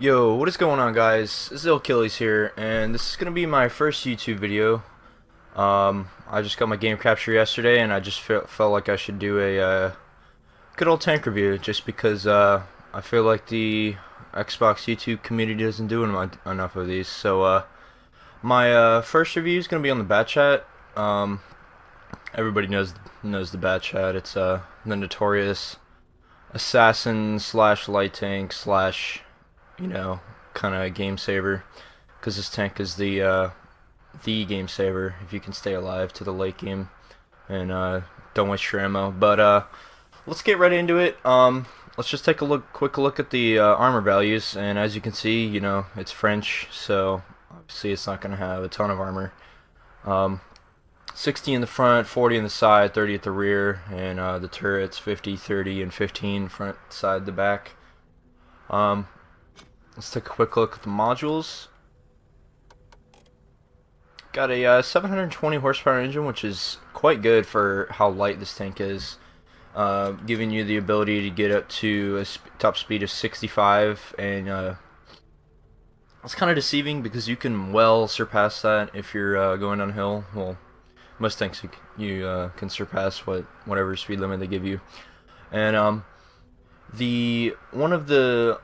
Yo, what is going on, guys? This is Achilles here, and this is gonna be my first YouTube video. I just got my game capture yesterday, and I just felt like I should do a good old tank review, just because I feel like the Xbox YouTube community doesn't do enough of these. So my first review is gonna be on the Batchat. Everybody knows the Batchat. It's the notorious assassin slash light tank slash kind of game saver, because this tank is the game saver if you can stay alive to the late game and don't waste your ammo. But let's get right into it. Let's just take a quick look at the armor values, and as you can see, it's French, so obviously it's not going to have a ton of armor. 60 in the front, 40 in the side, 30 at the rear, and the turrets 50, 30, and 15 front, side, the back. Let's take a quick look at the modules. Got a 720 horsepower engine, which is quite good for how light this tank is, giving you the ability to get up to a top speed of 65, and it's kind of deceiving because you can well surpass that if you're going downhill. Well, most tanks you can surpass whatever speed limit they give you, and one of the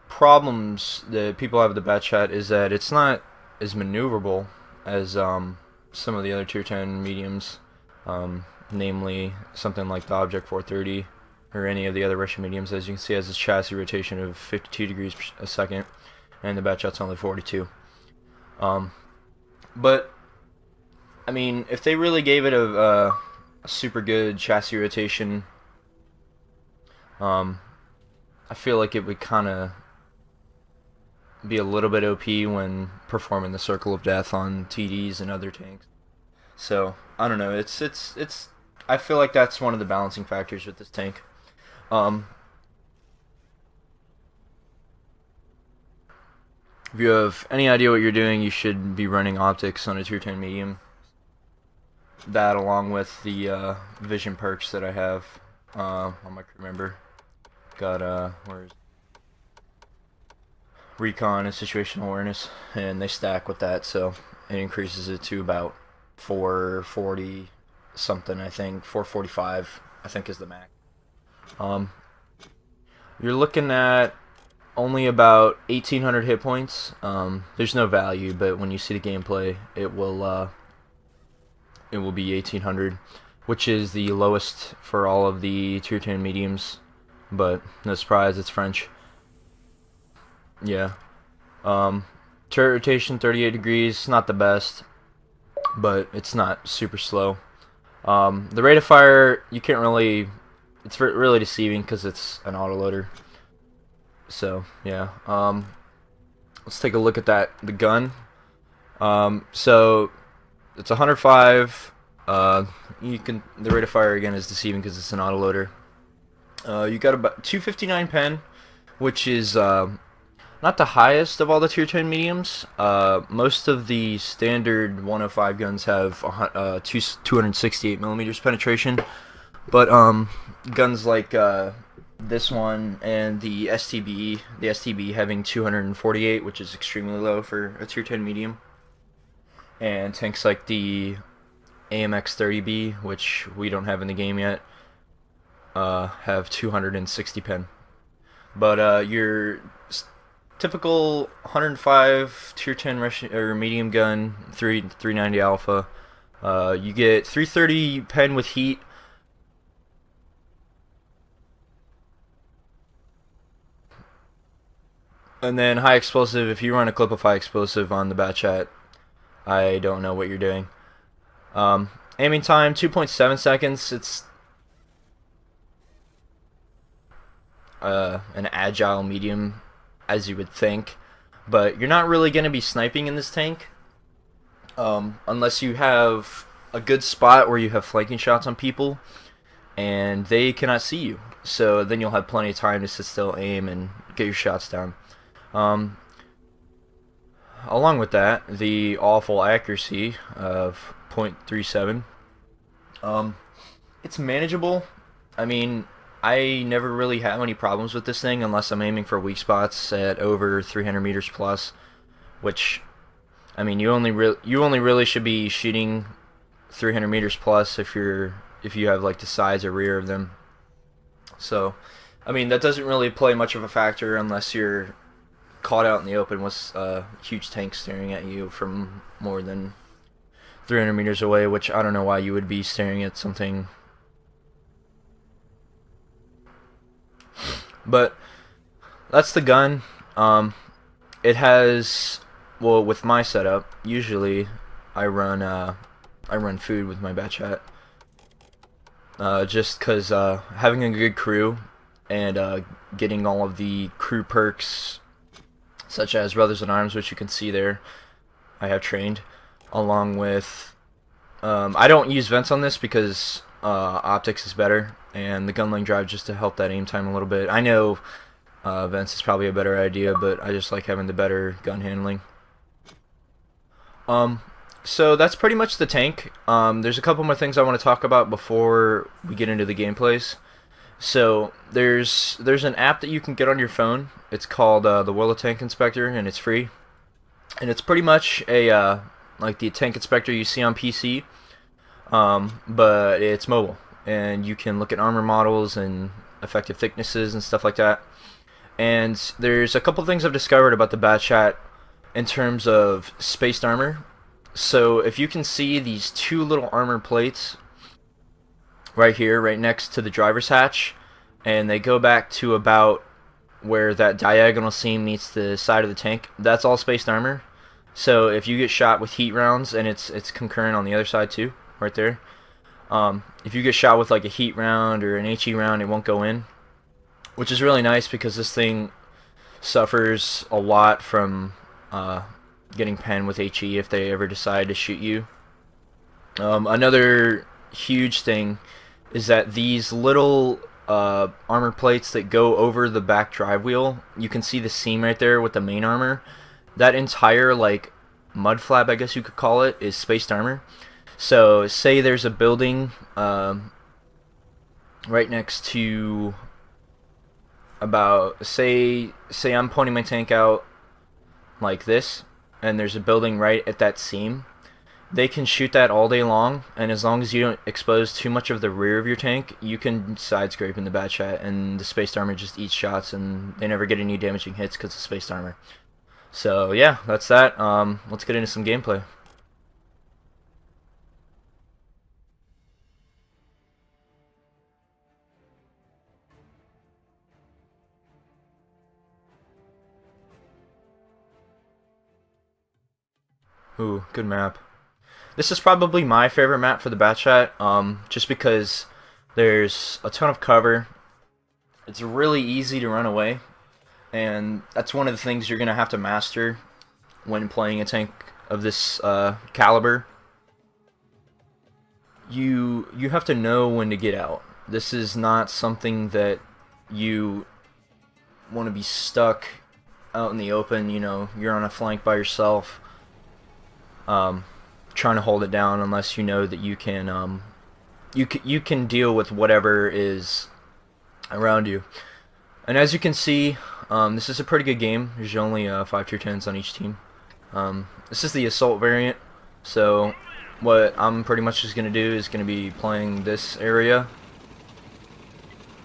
problems that people have with the Batchat is that it's not as maneuverable as some of the other tier 10 mediums, namely something like the Object 430 or any of the other Russian mediums. As you can see, it has a chassis rotation of 52 degrees a second, and the Batchat's only 42. But I mean, if they really gave it a super good chassis rotation, I feel like it would kind of be a little bit OP when performing the Circle of Death on TDs and other tanks. So I don't know. It's. I feel like that's one of the balancing factors with this tank. If you have any idea what you're doing, you should be running optics on a tier 10 medium. That, along with the vision perks that I have on my crew member. Got where's recon and situational awareness, and they stack with that, so it increases it to about 440 something. I think 445 I think is the max. You're looking at only about 1800 hit points. There's no value, but when you see the gameplay, it will be 1800, which is the lowest for all of the tier 10 mediums, but no surprise, it's French. Yeah. Turret rotation 38 degrees, not the best, but it's not super slow. The rate of fire, you can't really, it's really deceiving because it's an autoloader. So yeah. Let's take a look at the gun. So it's 105. The rate of fire again is deceiving because it's an autoloader. You got about 259 pen, which is not the highest of all the tier 10 mediums. Most of the standard 105 guns have 268 millimeters penetration, but guns like this one and the STB having 248, which is extremely low for a tier 10 medium, and tanks like the AMX 30B, which we don't have in the game yet, have 260 pen. But your typical 105 tier 10 Russian or medium gun, 390 alpha, you get 330 pen with heat. And then high explosive. If you run a clip of high explosive on the Batchat, I don't know what you're doing. Aiming time 2.7 seconds. It's an agile medium, as you would think, but you're not really going to be sniping in this tank unless you have a good spot where you have flanking shots on people and they cannot see you. So then you'll have plenty of time to sit still, aim, and get your shots down. Along with that, the awful accuracy of 0.37. It's manageable. I mean, I never really have any problems with this thing unless I'm aiming for weak spots at over 300 meters plus, which, I mean, you only really should be shooting 300 meters plus if you have like the sides or rear of them. So, I mean, that doesn't really play much of a factor unless you're caught out in the open with a huge tank staring at you from more than 300 meters away, which I don't know why you would be staring at something. But that's the gun. It has, well, with my setup, usually I run food with my Batchat. Just because having a good crew and getting all of the crew perks, such as Brothers in Arms, which you can see there, I have trained, along with, I don't use vents on this because optics is better, and the gun link drive just to help that aim time a little bit. I know vents is probably a better idea, but I just like having the better gun handling. So that's pretty much the tank. There's a couple more things I want to talk about before we get into the gameplays. So there's an app that you can get on your phone. It's called the WoT Tank Inspector, and it's free. And it's pretty much a like the tank inspector you see on PC, but it's mobile, and you can look at armor models and effective thicknesses and stuff like that. And there's a couple things I've discovered about the Batchat in terms of spaced armor. So if you can see these two little armor plates right here, right next to the driver's hatch, and they go back to about where that diagonal seam meets the side of the tank, that's all spaced armor. So if you get shot with heat rounds, and it's concurrent on the other side too, right there. If you get shot with like a heat round or an HE round, it won't go in, which is really nice because this thing suffers a lot from getting penned with HE if they ever decide to shoot you. Another huge thing is that these little armor plates that go over the back drive wheel, you can see the seam right there with the main armor. That entire like mud flap, I guess you could call it, is spaced armor. So say there's a building right next to about, say I'm pointing my tank out like this, and there's a building right at that seam. They can shoot that all day long, and as long as you don't expose too much of the rear of your tank, you can side scrape in the Batchat, and the spaced armor just eats shots, and they never get any damaging hits because of spaced armor. So yeah, that's that. Let's get into some gameplay. Ooh, good map. This is probably my favorite map for the Batchat, just because there's a ton of cover. It's really easy to run away, and that's one of the things you're going to have to master when playing a tank of this caliber. You have to know when to get out. This is not something that you want to be stuck out in the open. You know, you're on a flank by yourself, trying to hold it down, unless you know that you can you can deal with whatever is around you. And as you can see, this is a pretty good game. There's only 5 tier 10s on each team. This is the assault variant, so what I'm pretty much just gonna do is gonna be playing this area.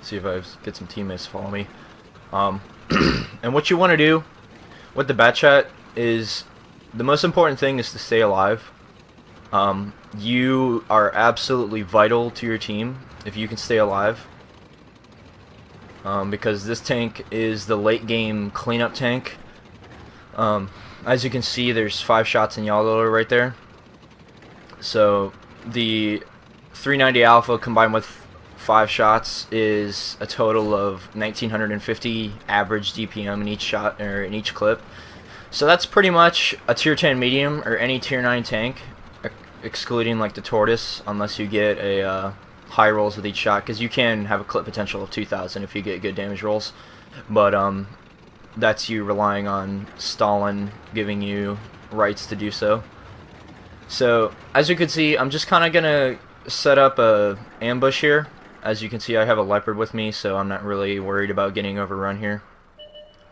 See if I get some teammates to follow me. And what you want to do with the Batchat is, the most important thing is to stay alive. You are absolutely vital to your team if you can stay alive, because this tank is the late game cleanup tank. As you can see, there's 5 shots in yellow right there. So the 390 alpha combined with 5 shots is a total of 1950 average DPM in each shot, or in each clip. So that's pretty much a tier 10 medium or any tier 9 tank, excluding like the Tortoise, unless you get a high rolls with each shot, because you can have a clip potential of 2000 if you get good damage rolls. But that's you relying on Stalin giving you rights to do so. So as you can see, I'm just kind of gonna set up a ambush here As you can see, I have a Leopard with me, so I'm not really worried about getting overrun here.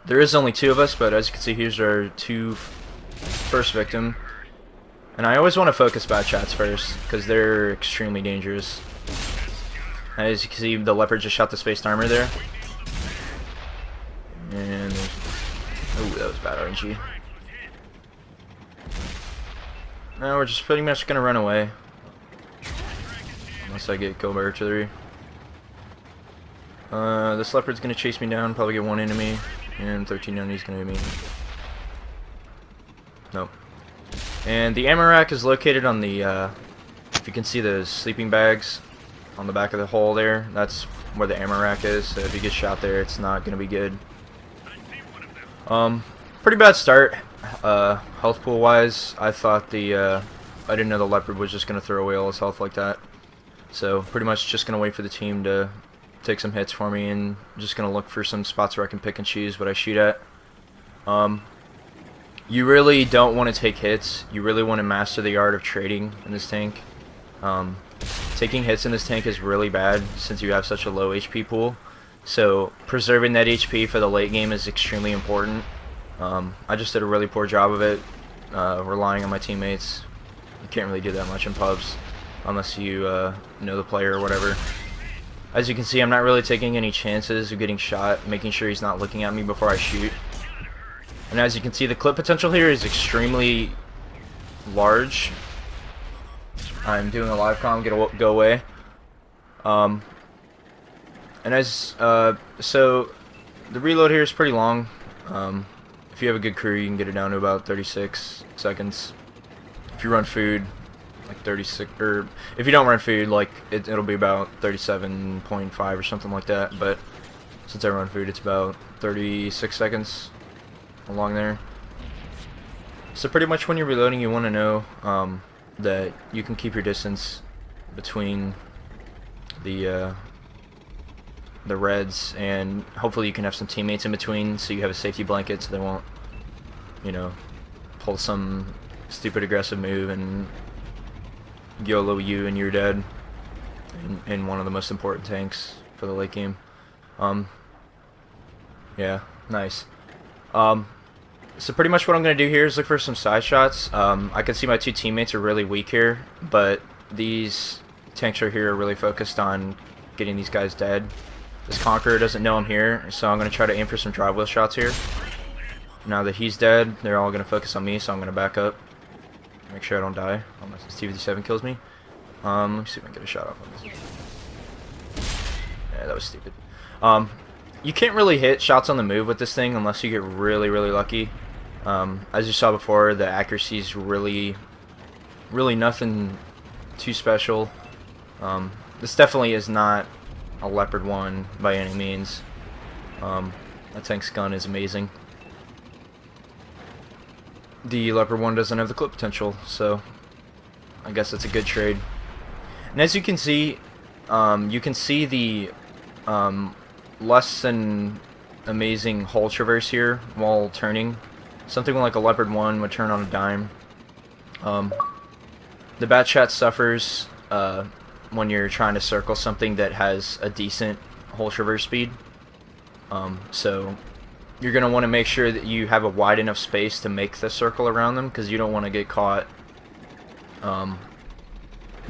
There is only 2 of us, but as you can see, here's our first victim. And I always want to focus Batchats first, because they're extremely dangerous. As you can see, the Leopard just shot the spaced armor there. And oh, that was bad RNG. Now we're just pretty much gonna run away, unless I get killed by artillery. This Leopard's gonna chase me down, probably get 1 enemy, and 13 enemies gonna hit me. Nope. And the ammo rack is located on the, if you can see the sleeping bags on the back of the hole there, that's where the ammo rack is, so if you get shot there, it's not gonna be good. Pretty bad start, health pool wise. I thought I didn't know the Leopard was just gonna throw away all his health like that. So pretty much just gonna wait for the team to take some hits for me, and just gonna look for some spots where I can pick and choose what I shoot at. You really don't want to take hits. You really want to master the art of trading in this tank. Taking hits in this tank is really bad since you have such a low HP pool. So preserving that HP for the late game is extremely important. I just did a really poor job of it, relying on my teammates. You can't really do that much in pubs unless you know the player or whatever. As you can see, I'm not really taking any chances of getting shot, making sure he's not looking at me before I shoot. And as you can see, the clip potential here is extremely large. I'm doing a live comm, go away. And as so the reload here is pretty long. If you have a good crew, you can get it down to about 36 seconds. If you run food, like 36, or if you don't run food, like it'll be about 37.5 or something like that. But since I run food, it's about 36 seconds along there. So pretty much when you're reloading, you want to know that you can keep your distance between the reds, and hopefully you can have some teammates in between, so you have a safety blanket, so they won't, you know, pull some stupid aggressive move and YOLO you and you're dead in one of the most important tanks for the late game. Yeah, nice. So pretty much what I'm going to do here is look for some side shots. I can see my 2 teammates are really weak here, but these tanks right here are really focused on getting these guys dead. This Conqueror doesn't know I'm here, so I'm going to try to aim for some drive wheel shots here. Now that he's dead, they're all going to focus on me, so I'm going to back up. Make sure I don't die, unless this T-57 kills me. Let me see if I can get a shot off on this. Yeah, that was stupid. You can't really hit shots on the move with this thing unless you get really, really lucky. As you saw before, the accuracy is really nothing too special. This definitely is not a Leopard 1 by any means. That tank's gun is amazing. The Leopard 1 doesn't have the clip potential, so I guess that's a good trade. And as you can see the less than amazing hull traverse here while turning. Something like a Leopard 1 would turn on a dime. The Batchat suffers when you're trying to circle something that has a decent hull traverse speed. So you're going to want to make sure that you have a wide enough space to make the circle around them, because you don't want to get caught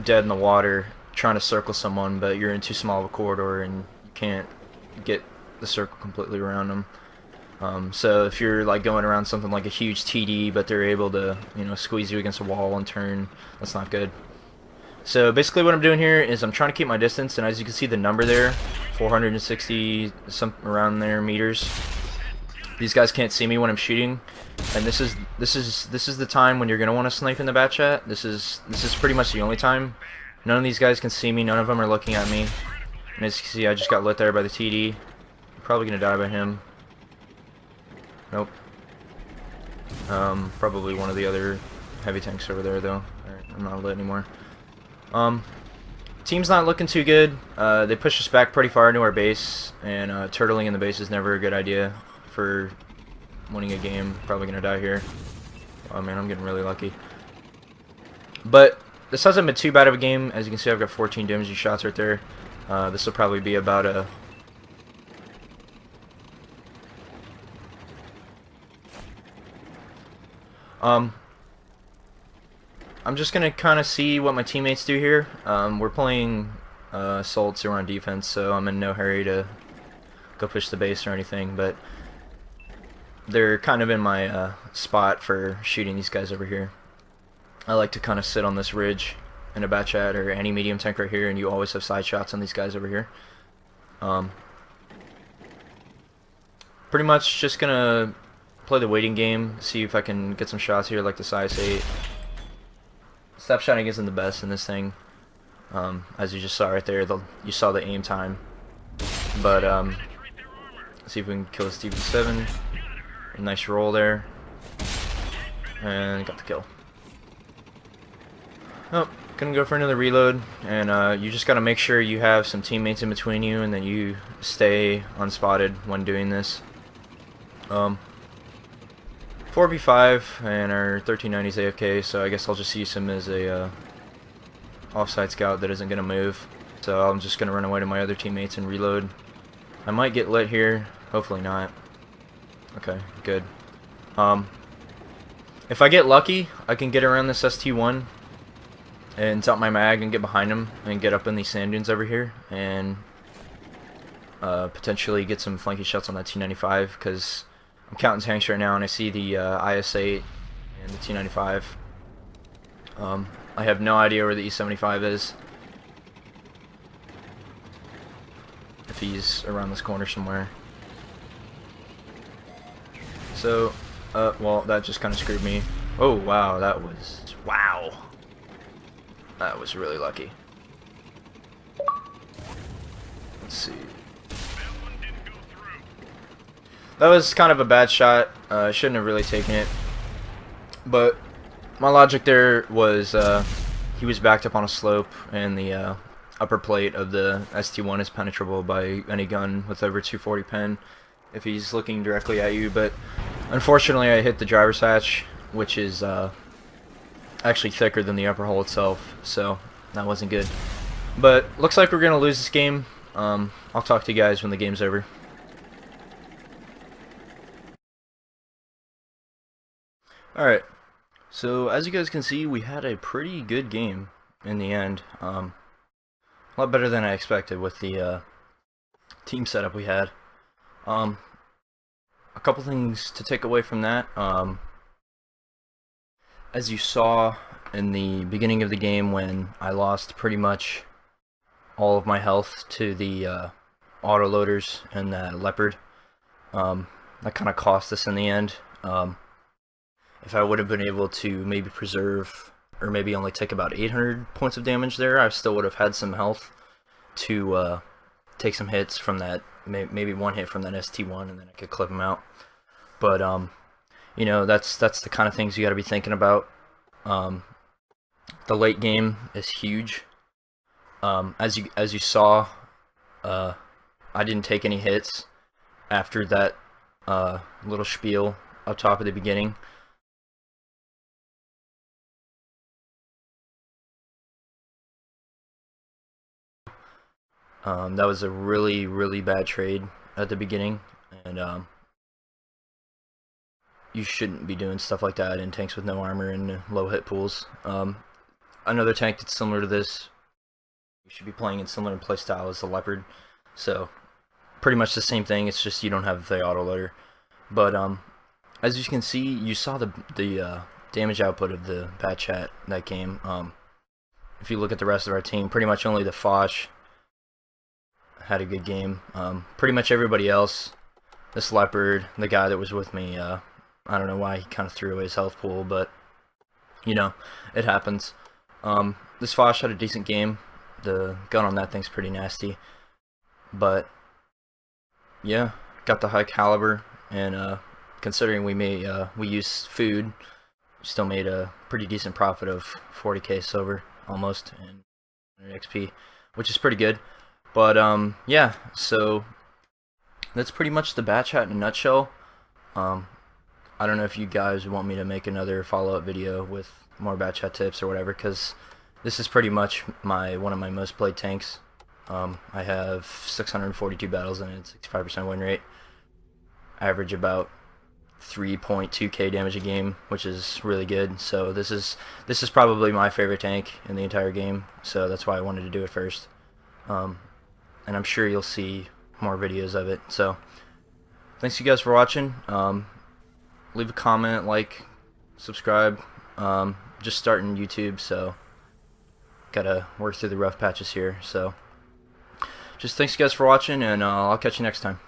dead in the water trying to circle someone, but you're in too small of a corridor and you can't get the circle completely around them. So if you're like going around something like a huge TD, but they're able to, you know, squeeze you against a wall and turn, that's not good. So basically what I'm doing here is I'm trying to keep my distance, and as you can see the number there, 460 something around there meters. These guys can't see me when I'm shooting, and this is the time when you're gonna want to snipe in the Batchat. This is pretty much the only time. None of these guys can see me. None of them are looking at me. And as you can see, I just got lit there by the TD. I'm probably gonna die by him. Nope. Probably one of the other heavy tanks over there though. Alright, I'm not lit anymore. Team's not looking too good. They pushed us back pretty far into our base, and turtling in the base is never a good idea for winning a game. Probably gonna die here. Oh man, I'm getting really lucky. But this hasn't been too bad of a game. As you can see, I've got 14 damaging shots right there. This will probably be about a I'm just gonna kind of see what my teammates do here. We're playing Assault, so we're on defense, so I'm in no hurry to go push the base or anything, but they're kind of in my spot for shooting these guys over here. I like to kind of sit on this ridge in a Batchat or any medium tank right here, and you always have side shots on these guys over here. Pretty much just gonna play the waiting game, see if I can get some shots here like the size 8. Snapshotting isn't the best in this thing, as you just saw right there. You saw the aim time, but see if we can kill a Stevie 7. A nice roll there, and got the kill. Oh, gonna go for another reload, and you just gotta make sure you have some teammates in between you, and that you stay unspotted when doing this. 4v5, and our 1390's AFK, so I guess I'll just use him as a offside scout that isn't gonna move. So I'm just gonna run away to my other teammates and reload. I might get lit here, hopefully not. Okay, good. If I get lucky, I can get around this ST1 and dump my mag and get behind him and get up in these sand dunes over here and potentially get some flanky shots on that T95, because I'm counting tanks right now and I see the IS-8 and the T95. I have no idea where the E75 is. If he's around this corner somewhere. So, well, that just kind of screwed me. Oh, wow, wow. That was really lucky. Let's see. That was kind of a bad shot. I shouldn't have really taken it. But my logic there was he was backed up on a slope, and the upper plate of the ST1 is penetrable by any gun with over 240 pen if he's looking directly at you. But unfortunately, I hit the driver's hatch, which is actually thicker than the upper hull itself, so that wasn't good. But looks like we're gonna lose this game. I'll talk to you guys when the game's over. Alright, so as you guys can see, we had a pretty good game in the end. A lot better than I expected with the team setup we had. A couple things to take away from that. As you saw in the beginning of the game, when I lost pretty much all of my health to the autoloaders and that Leopard, that kind of cost us in the end. If I would have been able to maybe preserve, or maybe only take about 800 points of damage there, I still would have had some health to take some hits from that, maybe one hit from that ST1, and then I could clip him out. But you know, that's the kind of things you got to be thinking about. The late game is huge. As you saw, I didn't take any hits after that little spiel up top at the beginning. That was a really bad trade at the beginning, and you shouldn't be doing stuff like that in tanks with no armor and low hit pools. Another tank that's similar to this, you should be playing in similar playstyle as the Leopard, so pretty much the same thing, it's just you don't have the autoloader. But as you can see, you saw the damage output of the Batchat that game. If you look at the rest of our team, pretty much only the Foch had a good game. Pretty much everybody else, this Leopard, the guy that was with me, I don't know why he kind of threw away his health pool, but you know, it happens. This Foch had a decent game. The gun on that thing's pretty nasty, but yeah, got the high caliber, and considering we used food, we still made a pretty decent profit of 40k silver almost and XP, which is pretty good. But yeah, so that's pretty much the Batchat in a nutshell. I don't know if you guys want me to make another follow-up video with more Batchat tips or whatever, because this is pretty much one of my most played tanks. I have 642 battles in it, 65% win rate. Average about 3.2k damage a game, which is really good. So this is probably my favorite tank in the entire game. So that's why I wanted to do it first. And I'm sure you'll see more videos of it. So thanks you guys for watching. Leave a comment, like, subscribe. Just starting YouTube, so gotta work through the rough patches here. So just thanks you guys for watching, and I'll catch you next time.